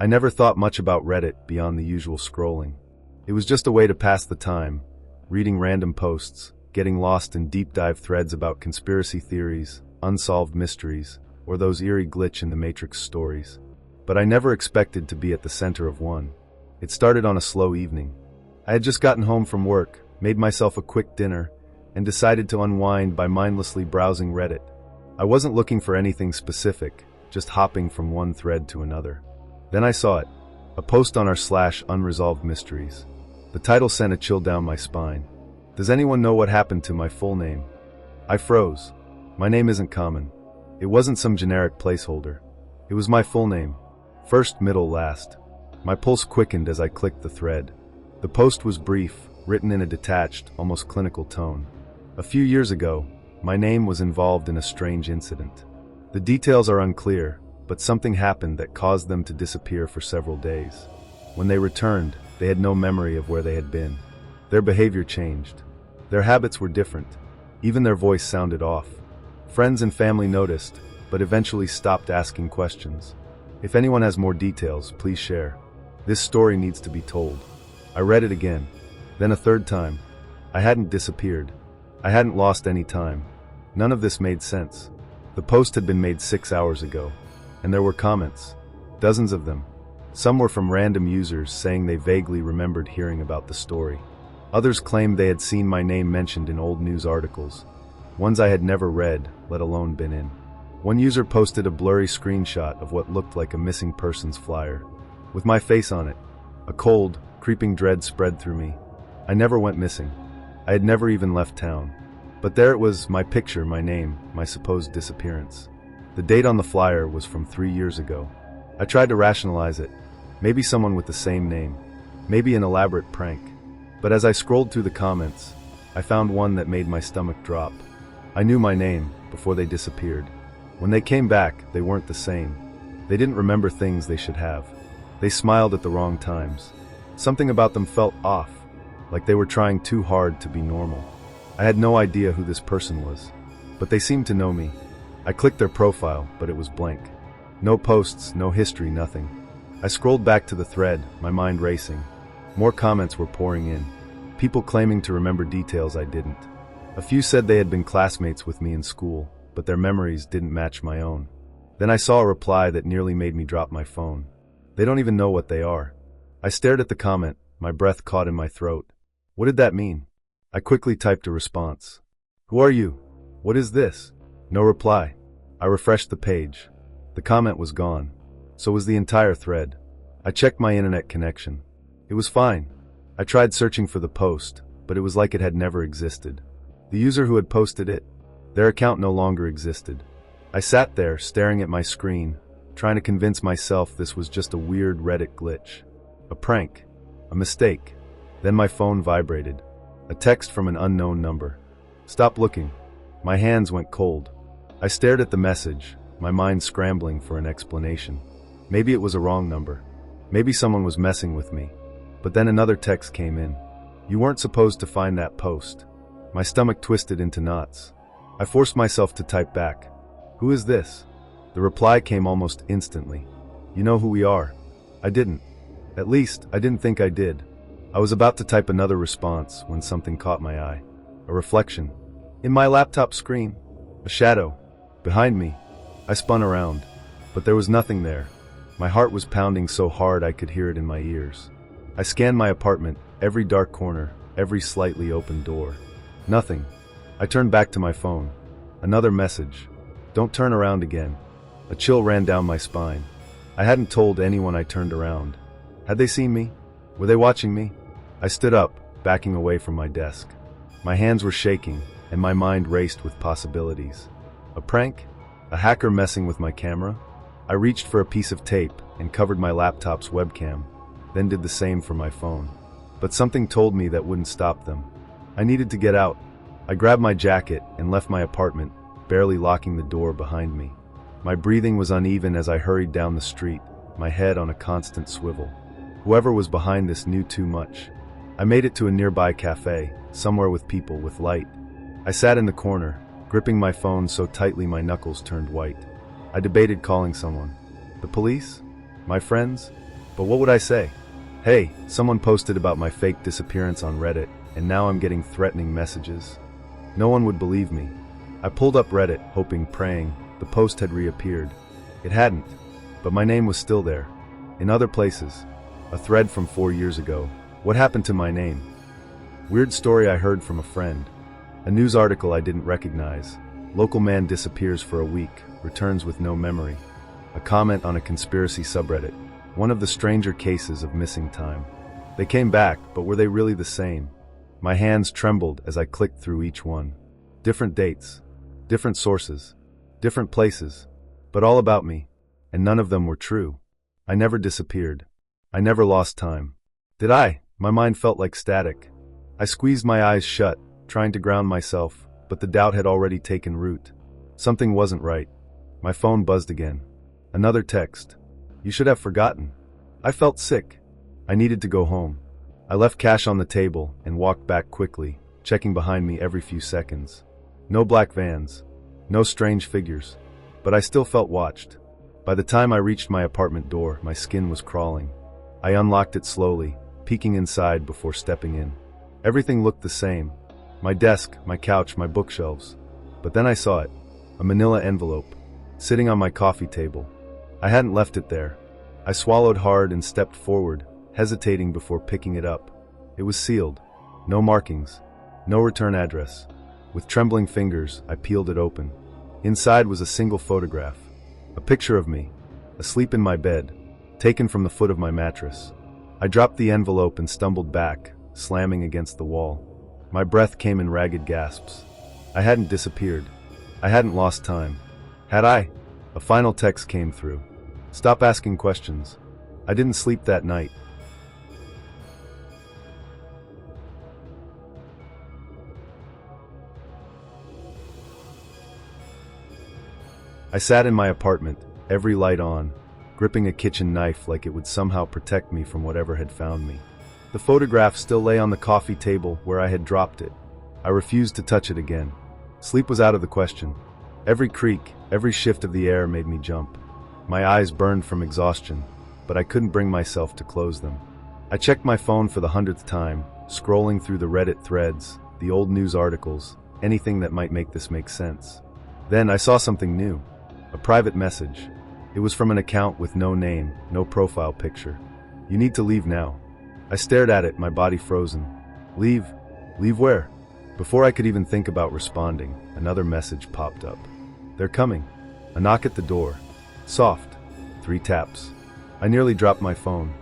I never thought much about Reddit beyond the usual scrolling. It was just a way to pass the time, reading random posts, getting lost in deep dive threads about conspiracy theories, unsolved mysteries, or those eerie glitch in the Matrix stories. But I never expected to be at the center of one. It started on a slow evening. I had just gotten home from work, made myself a quick dinner, and decided to unwind by mindlessly browsing Reddit. I wasn't looking for anything specific, just hopping from one thread to another. Then I saw it, a post on r/unresolved mysteries. The title sent a chill down my spine. Does anyone know what happened to my full name? I froze. My name isn't common. It wasn't some generic placeholder. It was my full name. First, middle, last. My pulse quickened as I clicked the thread. The post was brief, written in a detached, almost clinical tone. A few years ago, my name was involved in a strange incident. The details are unclear, but something happened that caused them to disappear for several days. When they returned, they had no memory of where they had been. Their behavior changed. Their habits were different. Even their voice sounded off. Friends and family noticed, but eventually stopped asking questions. If anyone has more details, please share. This story needs to be told. I read it again, then a third time. I hadn't disappeared. I hadn't lost any time. None of this made sense. The post had been made 6 hours ago, and there were comments. Dozens of them. Some were from random users saying they vaguely remembered hearing about the story. Others claimed they had seen my name mentioned in old news articles, ones I had never read, let alone been in. One user posted a blurry screenshot of what looked like a missing persons flyer, with my face on it. A cold, creeping dread spread through me. I never went missing. I had never even left town. But there it was, my picture, my name, my supposed disappearance. The date on the flyer was from 3 years ago. I tried to rationalize it. Maybe someone with the same name. Maybe an elaborate prank. But as I scrolled through the comments, I found one that made my stomach drop. I knew my name before they disappeared. When they came back, they weren't the same. They didn't remember things they should have. They smiled at the wrong times. Something about them felt off, like they were trying too hard to be normal. I had no idea who this person was, but they seemed to know me. I clicked their profile, but it was blank. No posts, no history, nothing. I scrolled back to the thread, my mind racing. More comments were pouring in. People claiming to remember details I didn't. A few said they had been classmates with me in school, but their memories didn't match my own. Then I saw a reply that nearly made me drop my phone. They don't even know what they are. I stared at the comment, my breath caught in my throat. What did that mean? I quickly typed a response. Who are you? What is this? No reply. I refreshed the page. The comment was gone. So was the entire thread. I checked my internet connection. It was fine. I tried searching for the post, but it was like it had never existed. The user who had posted it, their account no longer existed. I sat there, staring at my screen, trying to convince myself this was just a weird Reddit glitch. A prank. A mistake. Then my phone vibrated. A text from an unknown number. Stop looking. My hands went cold. I stared at the message, my mind scrambling for an explanation. Maybe it was a wrong number. Maybe someone was messing with me. But then another text came in. You weren't supposed to find that post. My stomach twisted into knots. I forced myself to type back. Who is this? The reply came almost instantly. You know who we are. I didn't. At least, I didn't think I did. I was about to type another response when something caught my eye. A reflection. In my laptop screen. A shadow. Behind me. I spun around. But there was nothing there. My heart was pounding so hard I could hear it in my ears. I scanned my apartment, every dark corner, every slightly open door. Nothing. I turned back to my phone. Another message. Don't turn around again. A chill ran down my spine. I hadn't told anyone I turned around. Had they seen me? Were they watching me? I stood up, backing away from my desk. My hands were shaking, and my mind raced with possibilities. A prank? A hacker messing with my camera? I reached for a piece of tape and covered my laptop's webcam, then did the same for my phone. But something told me that wouldn't stop them. I needed to get out. I grabbed my jacket and left my apartment, barely locking the door behind me. My breathing was uneven as I hurried down the street, my head on a constant swivel. Whoever was behind this knew too much. I made it to a nearby cafe, somewhere with people, with light. I sat in the corner, gripping my phone so tightly my knuckles turned white. I debated calling someone. The police? My friends? But what would I say? Hey, someone posted about my fake disappearance on Reddit, and now I'm getting threatening messages. No one would believe me. I pulled up Reddit, hoping, praying, the post had reappeared. It hadn't, but my name was still there. In other places. A thread from 4 years ago. What happened to my name? Weird story I heard from a friend. A news article I didn't recognize. Local man disappears for a week, returns with no memory. A comment on a conspiracy subreddit. One of the stranger cases of missing time. They came back, but were they really the same? My hands trembled as I clicked through each one. Different dates, different sources, different places, but all about me, and none of them were true. I never disappeared. I never lost time. Did I? My mind felt like static. I squeezed my eyes shut, trying to ground myself, but the doubt had already taken root. Something wasn't right. My phone buzzed again. Another text. You should have forgotten. I felt sick. I needed to go home. I left cash on the table and walked back quickly, checking behind me every few seconds. No black vans. No strange figures. But I still felt watched. By the time I reached my apartment door, my skin was crawling. I unlocked it slowly, peeking inside before stepping in. Everything looked the same. My desk, my couch, my bookshelves. But then I saw it. A manila envelope. Sitting on my coffee table. I hadn't left it there. I swallowed hard and stepped forward, hesitating before picking it up. It was sealed. No markings. No return address. With trembling fingers, I peeled it open. Inside was a single photograph. A picture of me, asleep in my bed, taken from the foot of my mattress. I dropped the envelope and stumbled back, slamming against the wall. My breath came in ragged gasps. I hadn't disappeared. I hadn't lost time. Had I? A final text came through. Stop asking questions. I didn't sleep that night. I sat in my apartment, every light on, gripping a kitchen knife like it would somehow protect me from whatever had found me. The photograph still lay on the coffee table where I had dropped it. I refused to touch it again. Sleep was out of the question. Every creak, every shift of the air made me jump. My eyes burned from exhaustion, but I couldn't bring myself to close them. I checked my phone for the 100th time, scrolling through the Reddit threads, the old news articles, anything that might make this make sense. Then I saw something new. A private message. It was from an account with no name, no profile picture. You need to leave now. I stared at it, my body frozen. Leave? Leave where? Before I could even think about responding, another message popped up. They're coming. A knock at the door. Soft. 3 taps. I nearly dropped my phone.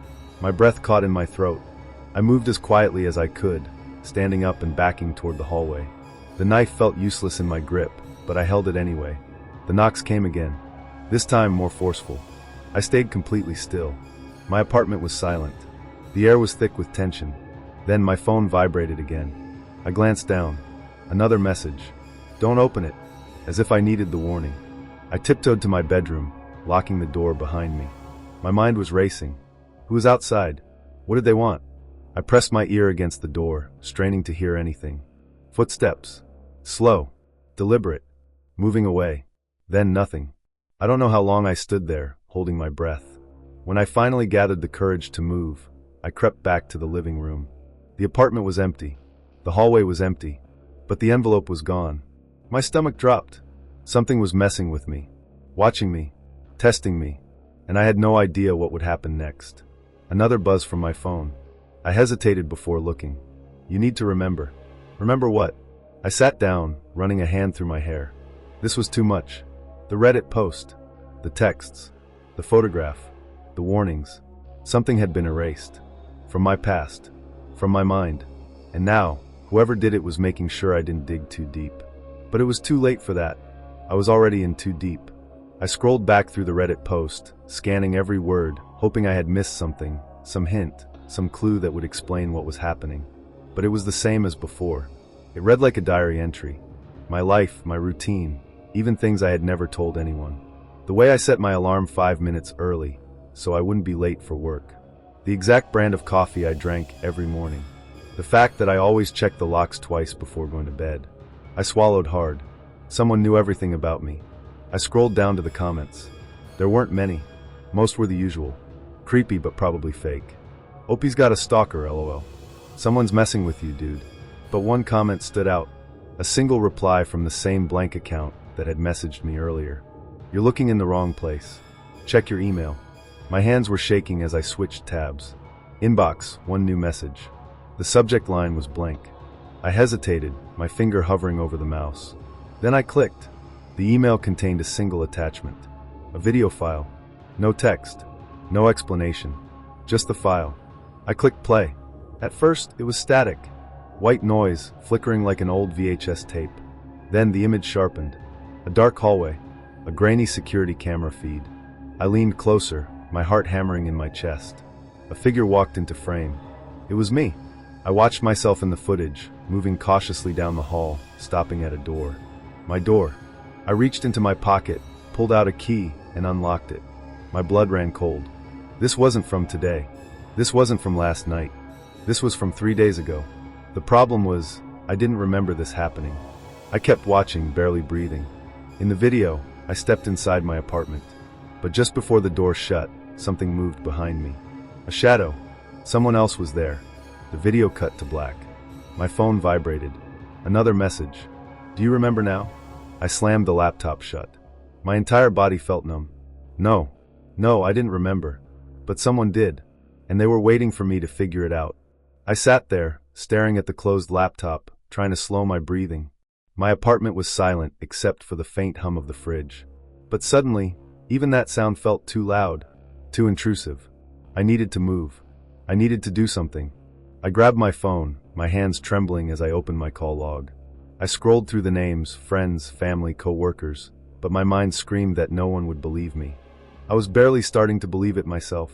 My breath caught in my throat. I moved as quietly as I could, standing up and backing toward the hallway. The knife felt useless in my grip, but I held it anyway. The knocks came again, this time more forceful. I stayed completely still. My apartment was silent. The air was thick with tension. Then my phone vibrated again. I glanced down. Another message. Don't open it. As if I needed the warning. I tiptoed to my bedroom, locking the door behind me. My mind was racing. Who was outside? What did they want? I pressed my ear against the door, straining to hear anything. Footsteps. Slow. Deliberate. Moving away. Then nothing. I don't know how long I stood there, holding my breath. When I finally gathered the courage to move, I crept back to the living room. The apartment was empty. The hallway was empty. But the envelope was gone. My stomach dropped. Something was messing with me, watching me, testing me, and I had no idea what would happen next. Another buzz from my phone. I hesitated before looking. You need to remember. Remember what? I sat down, running a hand through my hair. This was too much. The Reddit post, the texts, the photograph, the warnings. Something had been erased. From my past, from my mind. And now, whoever did it was making sure I didn't dig too deep. But it was too late for that. I was already in too deep. I scrolled back through the Reddit post, scanning every word, hoping I had missed something, some hint, some clue that would explain what was happening. But it was the same as before. It read like a diary entry. My life, my routine, even things I had never told anyone. The way I set my alarm 5 minutes early, so I wouldn't be late for work. The exact brand of coffee I drank every morning. The fact that I always checked the locks twice before going to bed. I swallowed hard. Someone knew everything about me. I scrolled down to the comments. There weren't many. Most were the usual. Creepy but probably fake. Opie's got a stalker, lol. Someone's messing with you, dude. But one comment stood out. A single reply from the same blank account that had messaged me earlier. You're looking in the wrong place. Check your email. My hands were shaking as I switched tabs. Inbox, one new message. The subject line was blank. I hesitated, my finger hovering over the mouse. Then I clicked. The email contained a single attachment. A video file. No text. No explanation. Just the file. I clicked play. At first, it was static. White noise, flickering like an old VHS tape. Then the image sharpened. A dark hallway. A grainy security camera feed. I leaned closer, my heart hammering in my chest. A figure walked into frame. It was me. I watched myself in the footage, moving cautiously down the hall, stopping at a door. My door. I reached into my pocket, pulled out a key, and unlocked it. My blood ran cold. This wasn't from today. This wasn't from last night. This was from 3 days ago. The problem was, I didn't remember this happening. I kept watching, barely breathing. In the video, I stepped inside my apartment. But just before the door shut, something moved behind me. A shadow. Someone else was there. The video cut to black. My phone vibrated. Another message. Do you remember now? I slammed the laptop shut. My entire body felt numb. No, I didn't remember. But someone did. And they were waiting for me to figure it out. I sat there, staring at the closed laptop, trying to slow my breathing. My apartment was silent except for the faint hum of the fridge. But suddenly, even that sound felt too loud, too intrusive. I needed to move. I needed to do something. I grabbed my phone, my hands trembling as I opened my call log. I scrolled through the names, friends, family, co-workers, but my mind screamed that no one would believe me. I was barely starting to believe it myself.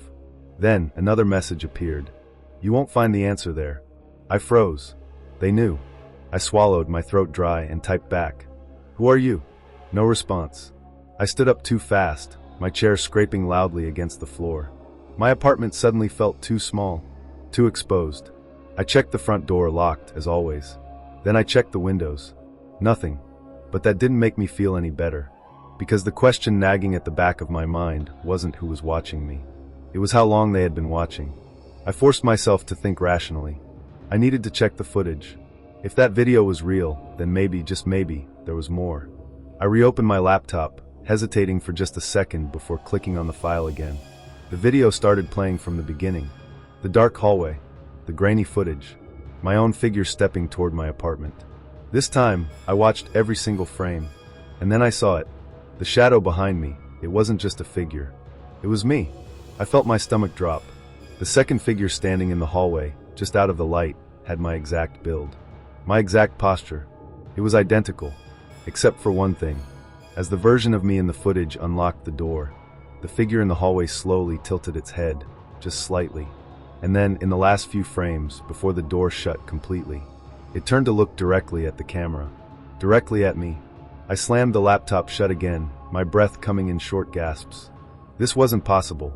Then, another message appeared. You won't find the answer there. I froze. They knew. I swallowed, my throat dry, and typed back. Who are you? No response. I stood up too fast, my chair scraping loudly against the floor. My apartment suddenly felt too small, too exposed. I checked the front door, locked, as always. Then I checked the windows. Nothing. But that didn't make me feel any better. Because the question nagging at the back of my mind wasn't who was watching me. It was how long they had been watching. I forced myself to think rationally. I needed to check the footage. If that video was real, then maybe, just maybe, there was more. I reopened my laptop, hesitating for just a second before clicking on the file again. The video started playing from the beginning. The dark hallway. The grainy footage. My own figure stepping toward my apartment. This time, I watched every single frame. And then I saw it. The shadow behind me. It wasn't just a figure. It was me. I felt my stomach drop. The second figure standing in the hallway, just out of the light, had my exact build. My exact posture. It was identical. Except for one thing. As the version of me in the footage unlocked the door, the figure in the hallway slowly tilted its head, just slightly. And then, in the last few frames, before the door shut completely, it turned to look directly at the camera. Directly at me. I slammed the laptop shut again, my breath coming in short gasps. This wasn't possible.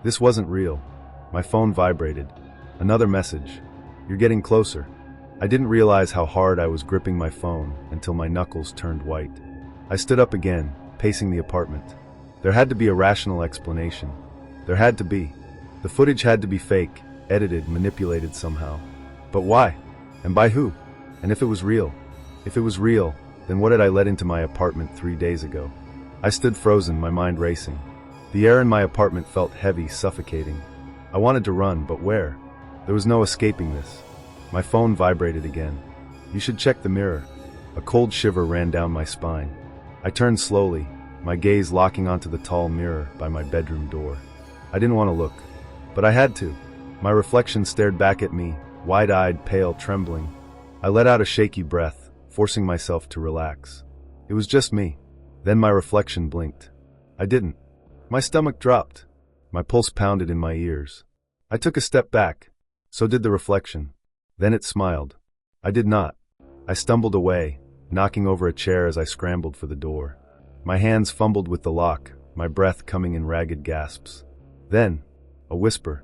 This wasn't real. My phone vibrated. Another message. You're getting closer. I didn't realize how hard I was gripping my phone until my knuckles turned white. I stood up again, pacing the apartment. There had to be a rational explanation. There had to be. The footage had to be fake, edited, manipulated somehow. But why? And by who? And if it was real? If it was real, then what had I let into my apartment 3 days ago? I stood frozen, my mind racing. The air in my apartment felt heavy, suffocating. I wanted to run, but where? There was no escaping this. My phone vibrated again. You should check the mirror. A cold shiver ran down my spine. I turned slowly, my gaze locking onto the tall mirror by my bedroom door. I didn't want to look. But I had to. My reflection stared back at me, wide-eyed, pale, trembling. I let out a shaky breath, forcing myself to relax. It was just me. Then my reflection blinked. I didn't. My stomach dropped. My pulse pounded in my ears. I took a step back. So did the reflection. Then it smiled. I did not. I stumbled away, knocking over a chair as I scrambled for the door. My hands fumbled with the lock, my breath coming in ragged gasps. Then, a whisper.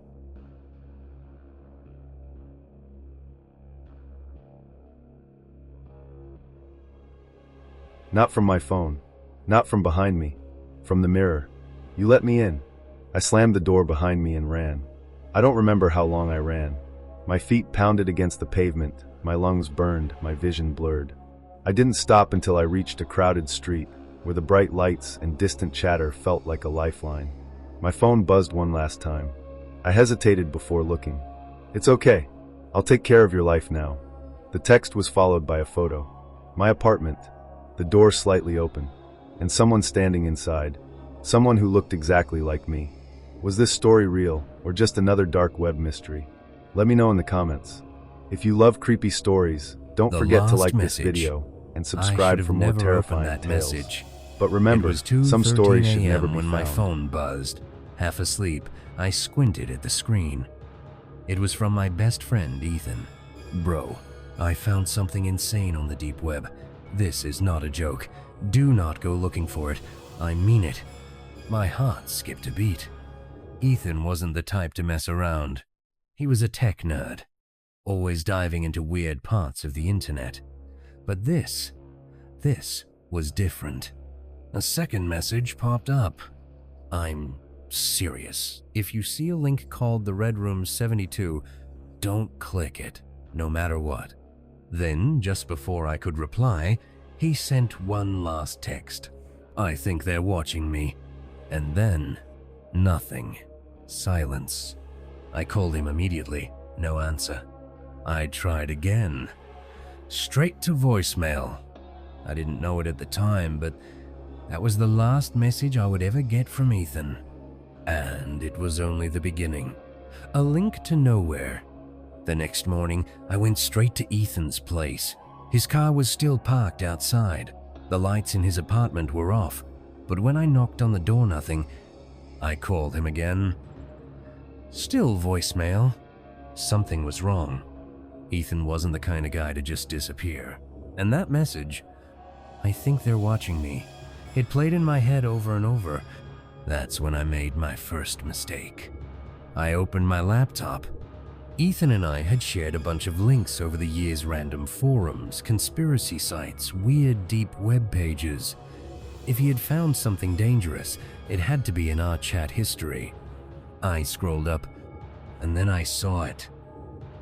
Not from my phone. Not from behind me. From the mirror. You let me in. I slammed the door behind me and ran. I don't remember how long I ran. My feet pounded against the pavement, my lungs burned, my vision blurred. I didn't stop until I reached a crowded street, where the bright lights and distant chatter felt like a lifeline. My phone buzzed one last time. I hesitated before looking. "It's okay. I'll take care of your life now." The text was followed by a photo. My apartment, the door slightly open, and someone standing inside. Someone who looked exactly like me. Was this story real, or just another dark web mystery? Let me know in the comments. If you love creepy stories, don't forget to like this video and subscribe for more terrifying tales. But remember, some stories should never be when found. My phone buzzed. Half asleep, I squinted at the screen. It was from my best friend, Ethan. "Bro, I found something insane on the deep web. This is not a joke. Do not go looking for it. I mean it." My heart skipped a beat. Ethan wasn't the type to mess around. He was a tech nerd, always diving into weird parts of the internet. But this was different. A second message popped up. "I'm serious. If you see a link called the Red Room 72, don't click it, no matter what." Then, just before I could reply, he sent one last text. "I think they're watching me." And then, nothing. Silence. I called him immediately. No answer. I tried again. Straight to voicemail. I didn't know it at the time, but that was the last message I would ever get from Ethan. And it was only the beginning. A link to nowhere. The next morning, I went straight to Ethan's place. His car was still parked outside. The lights in his apartment were off. But when I knocked on the door, nothing. I called him again. Still voicemail. Something was wrong. Ethan wasn't the kind of guy to just disappear. And that message, "I think they're watching me," it played in my head over and over. That's when I made my first mistake. I opened my laptop. Ethan and I had shared a bunch of links over the years, random forums, conspiracy sites, weird deep web pages. If he had found something dangerous, it had to be in our chat history. I scrolled up, and then I saw it.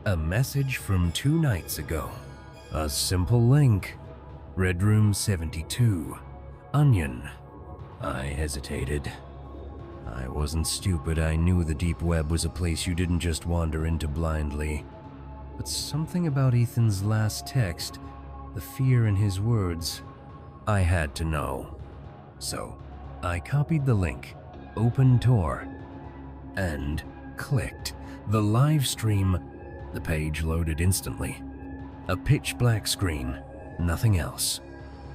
A message from 2 nights ago. A simple link. Red Room 72. Onion. I hesitated. I wasn't stupid. I knew the deep web was a place you didn't just wander into blindly. But something about Ethan's last text, the fear in his words, I had to know. So, I copied the link, opened Tor, and clicked. The live stream. The page loaded instantly. A pitch black screen, nothing else.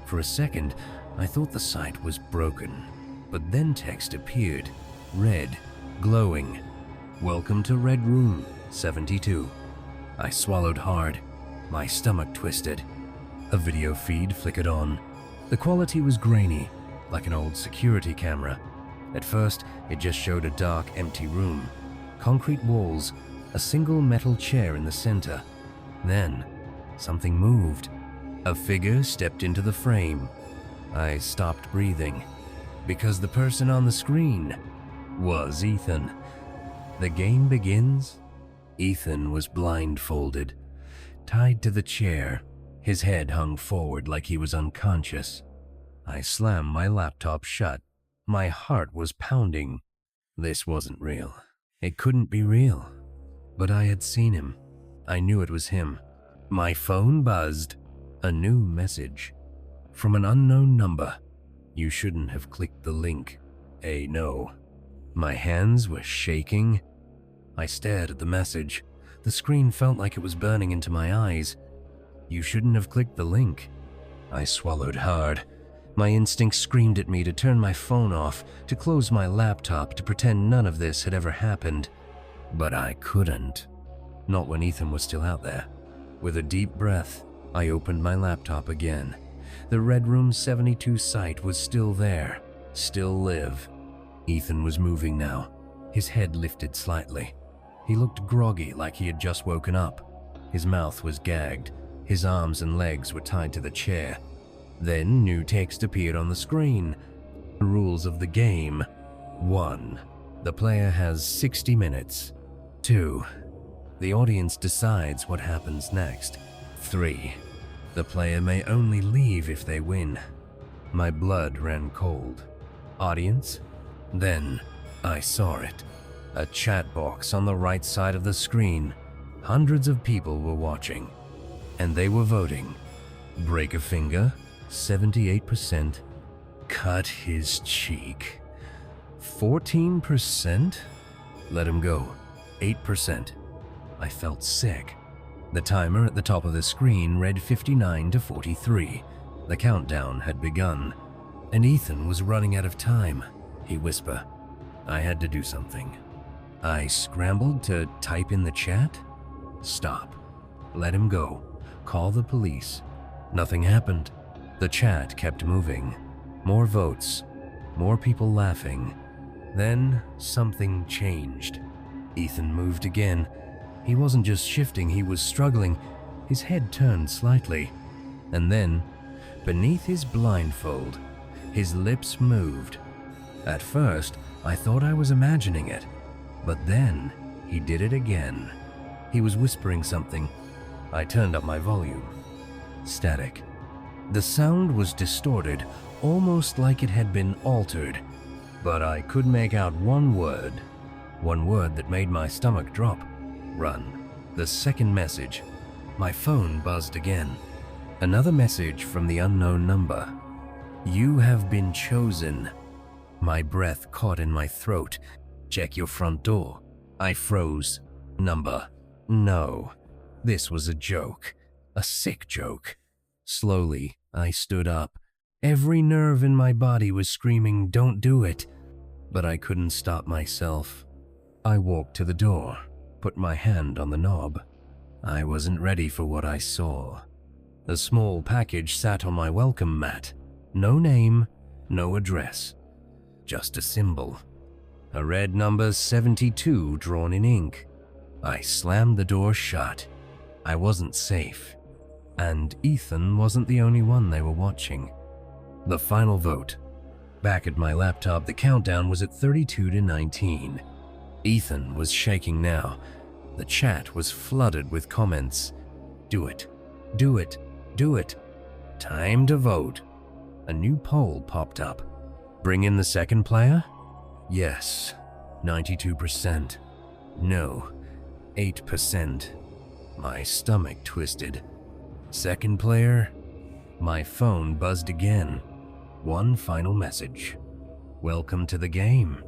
For a second, I thought the site was broken, but then text appeared, red, glowing. "Welcome to Red Room 72. I swallowed hard. My stomach twisted. A video feed flickered on. The quality was grainy, like an old security camera. At first, it just showed a dark, empty room. Concrete walls, a single metal chair in the center. Then, something moved. A figure stepped into the frame. I stopped breathing, because the person on the screen was Ethan. The game begins. Ethan was blindfolded, tied to the chair. His head hung forward like he was unconscious. I slammed my laptop shut. My heart was pounding. This wasn't real. It couldn't be real. But I had seen him. I knew it was him. My phone buzzed. A new message. From an unknown number. "You shouldn't have clicked the link. No." My hands were shaking. I stared at the message. The screen felt like it was burning into my eyes. "You shouldn't have clicked the link." I swallowed hard. My instincts screamed at me to turn my phone off, to close my laptop, to pretend none of this had ever happened. But I couldn't. Not when Ethan was still out there. With a deep breath, I opened my laptop again. The Red Room 72 site was still there, still live. Ethan was moving now, his head lifted slightly. He looked groggy, like he had just woken up. His mouth was gagged, his arms and legs were tied to the chair. Then new text appeared on the screen. Rules of the game. 1. The player has 60 minutes. 2. The audience decides what happens next. 3. The player may only leave if they win. My blood ran cold. Audience? Then I saw it. A chat box on the right side of the screen. Hundreds of people were watching, and they were voting. Break a finger, 78%. Cut his cheek, 14%. Let him go, 8%. I felt sick. The timer at the top of the screen read 59 to 43. The countdown had begun, and Ethan was running out of time. He whispered. I had to do something. I scrambled to type in the chat. Stop. Let him go. Call the police. Nothing happened. The chat kept moving. More votes. More people laughing. Then something changed. Ethan moved again. He wasn't just shifting, he was struggling. His head turned slightly. And then, beneath his blindfold, his lips moved. At first, I thought I was imagining it. But then, he did it again. He was whispering something. I turned up my volume. Static. The sound was distorted, almost like it had been altered. But I could make out one word that made my stomach drop. Run. The second message. My phone buzzed again. Another message from the unknown number. You have been chosen. My breath caught in my throat. Check your front door. I froze. Number. No. This was a joke. A sick joke. Slowly, I stood up. Every nerve in my body was screaming, don't do it. But I couldn't stop myself. I walked to the door, put my hand on the knob. I wasn't ready for what I saw. A small package sat on my welcome mat. No name, no address. Just a symbol. A red number 72 drawn in ink. I slammed the door shut. I wasn't safe. And Ethan wasn't the only one they were watching. The final vote. Back at my laptop, the countdown was at 32 to 19. Ethan was shaking now. The chat was flooded with comments. Do it. Do it. Do it. Time to vote. A new poll popped up. Bring in the second player? Yes. 92%. No. 8%. My stomach twisted. Second player? My phone buzzed again. One final message. Welcome to the game.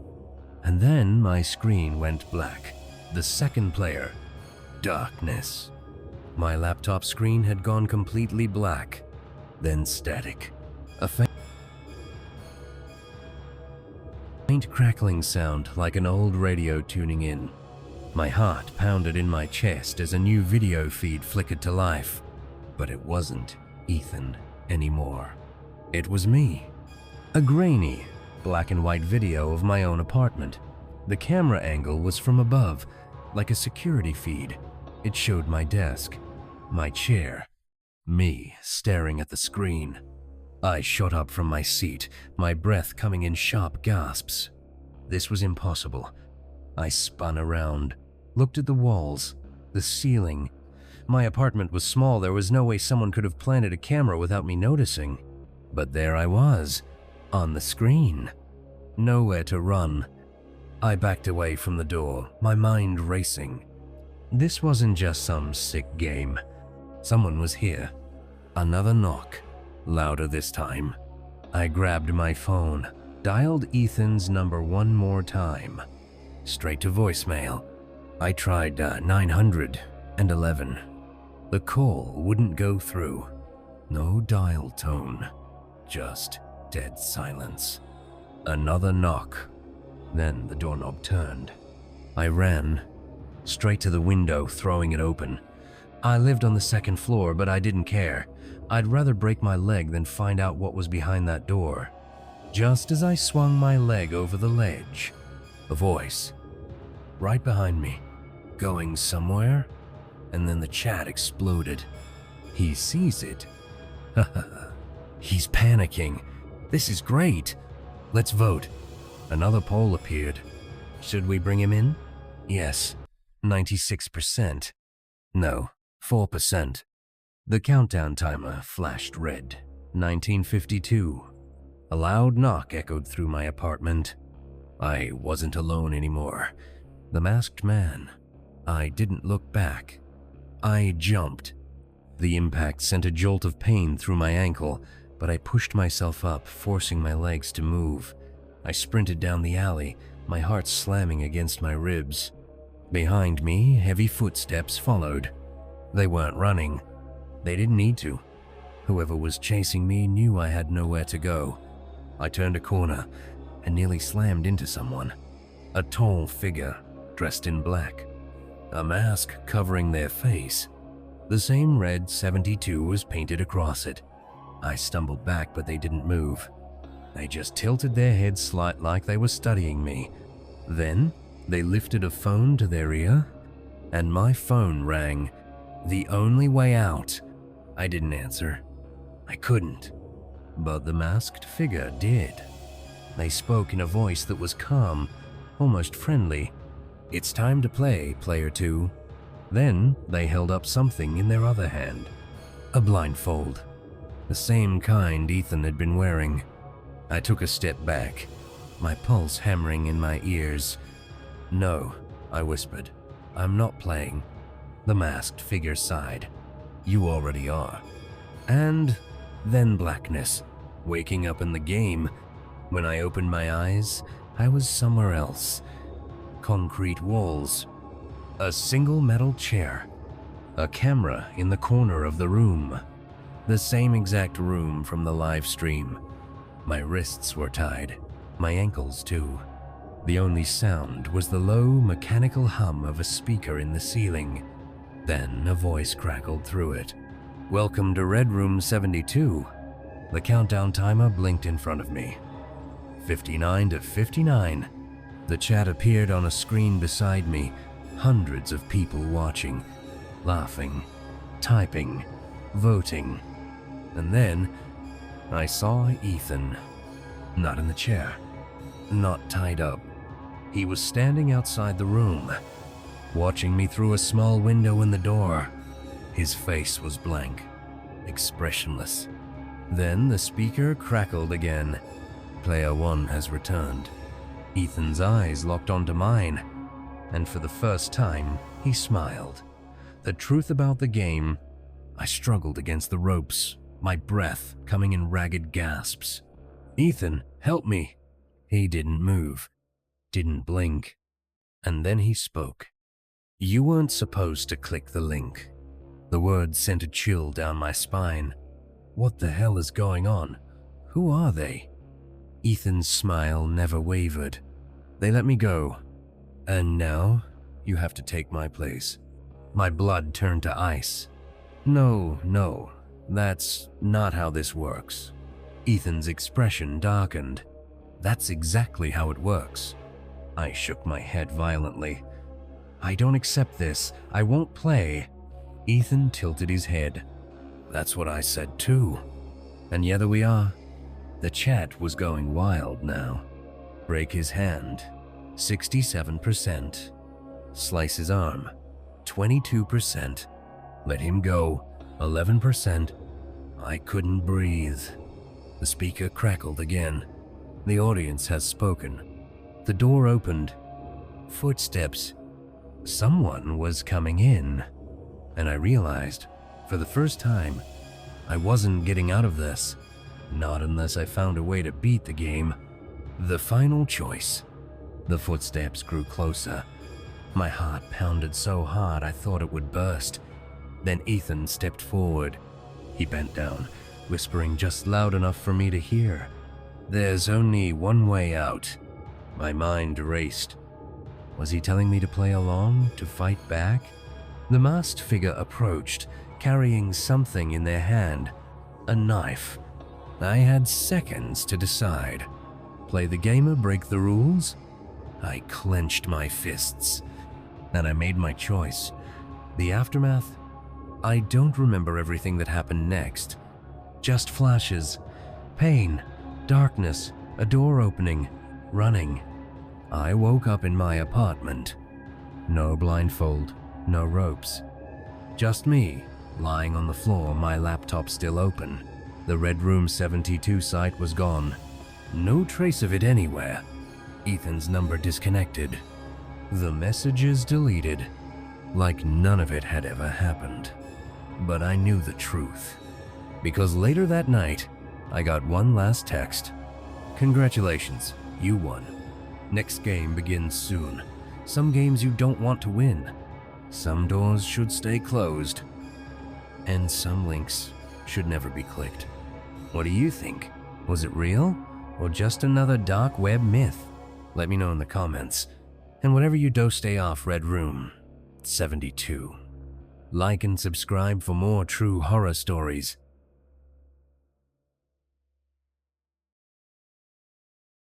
And then my screen went black. The second player. Darkness. My laptop screen had gone completely black. Then static. A faint crackling sound like an old radio tuning in. My heart pounded in my chest as a new video feed flickered to life. But it wasn't Ethan anymore. It was me. A grainy, black and white video of my own apartment. The camera angle was from above, like a security feed. It showed my desk, my chair, me staring at the screen. I shot up from my seat, my breath coming in sharp gasps. This was impossible. I spun around, looked at the walls, the ceiling. My apartment was small, there was no way someone could have planted a camera without me noticing. But there I was, on the screen. Nowhere to run. I backed away from the door, my mind racing. This wasn't just some sick game. Someone was here. Another knock, louder this time. I grabbed my phone, dialed Ethan's number one more time. Straight to voicemail. I tried 911. The call wouldn't go through. No dial tone. Just dead silence. Another knock. Then the doorknob turned. I ran. Straight to the window, throwing it open. I lived on the second floor, but I didn't care. I'd rather break my leg than find out what was behind that door. Just as I swung my leg over the ledge, a voice. Right behind me. Going somewhere? And then the chat exploded. He sees it. He's panicking. This is great. Let's vote. Another poll appeared. Should we bring him in? Yes. 96%. No, 4%. The countdown timer flashed red. 1952. A loud knock echoed through my apartment. I wasn't alone anymore. The masked man. I didn't look back. I jumped. The impact sent a jolt of pain through my ankle, but I pushed myself up, forcing my legs to move. I sprinted down the alley, my heart slamming against my ribs. Behind me, heavy footsteps followed. They weren't running. They didn't need to. Whoever was chasing me knew I had nowhere to go. I turned a corner and nearly slammed into someone. A tall figure, dressed in black. A mask covering their face. The same red 72 was painted across it. I stumbled back, but they didn't move. They just tilted their heads slightly like they were studying me. Then, they lifted a phone to their ear, and my phone rang. The only way out. I didn't answer. I couldn't. But the masked figure did. They spoke in a voice that was calm, almost friendly. "It's time to play, player 2. Then they held up something in their other hand. A blindfold. The same kind Ethan had been wearing. I took a step back, my pulse hammering in my ears. "No," I whispered. "I'm not playing." The masked figure sighed. "You already are." And then blackness, waking up in the game. When I opened my eyes, I was somewhere else. Concrete walls. A single metal chair. A camera in the corner of the room. The same exact room from the live stream. My wrists were tied, my ankles too. The only sound was the low, mechanical hum of a speaker in the ceiling. Then a voice crackled through it. "Welcome to Red Room 72. The countdown timer blinked in front of me. 59 to 59. The chat appeared on a screen beside me. Hundreds of people watching, laughing, typing, voting. And then I saw Ethan. Not in the chair. Not tied up. He was standing outside the room, watching me through a small window in the door. His face was blank, expressionless. Then the speaker crackled again. Player 1 has returned. Ethan's eyes locked onto mine, and for the first time, he smiled. The truth about the game, I struggled against the ropes, my breath coming in ragged gasps. "Ethan, help me." He didn't move, didn't blink. And then he spoke. "You weren't supposed to click the link." The words sent a chill down my spine. What the hell is going on? Who are they? Ethan's smile never wavered. "They let me go. And now, you have to take my place." My blood turned to ice. No, that's not how this works." Ethan's expression darkened. "That's exactly how it works." I shook my head violently. "I don't accept this. I won't play." Ethan tilted his head. "That's what I said too." And yet there we are. The chat was going wild now. Break his hand. 67%. Slice his arm. 22%. Let him go. 11%. I couldn't breathe. The speaker crackled again. The audience has spoken. The door opened. Footsteps. Someone was coming in. And I realized, for the first time, I wasn't getting out of this. Not unless I found a way to beat the game. The final choice. The footsteps grew closer. My heart pounded so hard I thought it would burst. Then Ethan stepped forward. He bent down, whispering just loud enough for me to hear. "There's only one way out." My mind raced. Was he telling me to play along, to fight back? The masked figure approached, carrying something in their hand. A knife. I had seconds to decide. Play the game or break the rules? I clenched my fists. And I made my choice. The aftermath? I don't remember everything that happened next. Just flashes. Pain. Darkness. A door opening. Running. I woke up in my apartment. No blindfold, no ropes. Just me, lying on the floor, my laptop still open. The Red Room 72 site was gone. No trace of it anywhere. Ethan's number disconnected. The messages deleted, like none of it had ever happened. But I knew the truth, because later that night, I got one last text. Congratulations, you won. Next game begins soon. Some games you don't want to win. Some doors should stay closed. And some links should never be clicked. What do you think? Was it real? Or just another dark web myth? Let me know in the comments. And whatever you do, stay off Red Room 72. Like and subscribe for more true horror stories.